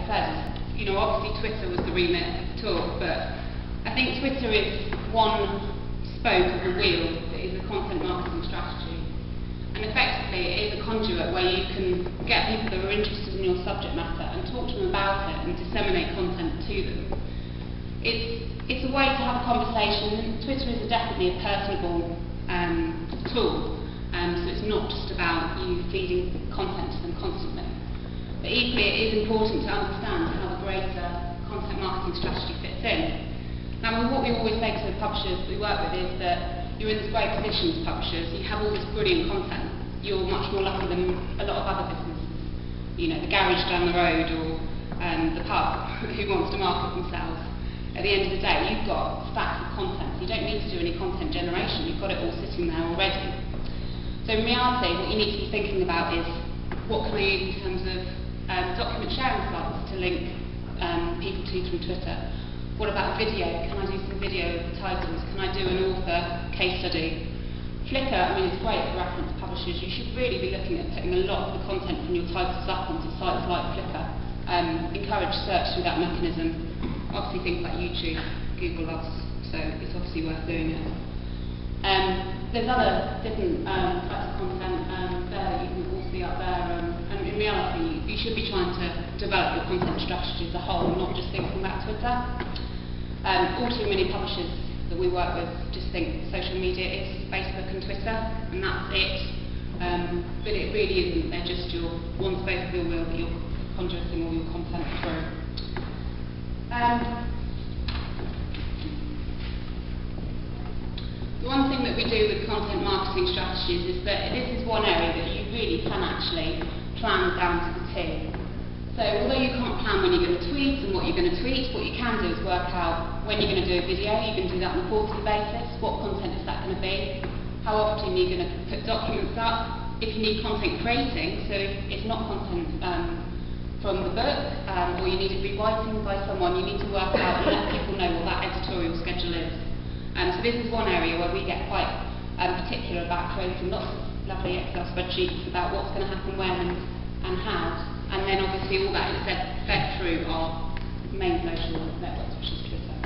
said, you know, obviously Twitter was the remit of the talk, but I think Twitter is one spoke of the wheel that is a content marketing strategy. And effectively, it is a conduit where you can get people that are interested in your subject matter and talk to them about it and disseminate content to them. It's a way to have a conversation. Twitter is definitely a personable tool, so it's not just about you feeding content to them constantly. But equally, it is important to understand how the greater content marketing strategy fits in. Now, what we always say to the publishers we work with is that you're in this great position as publishers, you have all this brilliant content, you're much more lucky than a lot of other businesses. You know, the garage down the road or the pub who wants to market themselves. At the end of the day, you've got stacks of content, so you don't need to do any content generation, you've got it all sitting there already. So in reality, what you need to be thinking about is, what can I use in terms of document sharing sites to link people to from Twitter? What about video? Can I do some video titles? Can I do an author case study? Flickr, I mean, it's great for reference publishers. You should really be looking at putting a lot of the content from your titles up onto sites like Flickr. Encourage search through that mechanism. Obviously things like YouTube, Google loves, so it's obviously worth doing it. There's other different types of content there that you can all see up there, and in reality you should be trying to develop your content strategy as a whole, not just thinking about Twitter. All too many publishers that we work with just think social media is Facebook and Twitter, and that's it. But it really isn't. They're just your one spoke of your wheel that you're conjuring all your content through. The one thing that we do with content marketing strategies is that this is one area that you really can actually plan down to the T. So although you can't plan when you're going to tweet and what you're going to tweet, what you can do is work out when you're going to do a video. You can do that on a quarterly basis. What content is that going to be? How often you're going to put documents up? If you need content creating, so if it's not content from the book, or you need it rewriting by someone, you need to work out and let people know what that editorial schedule is. So this is one area where we get quite particular about creating lots of lovely Excel spreadsheets about what's going to happen when and how. And then obviously all that is fed through our main social networks, which is Twitter.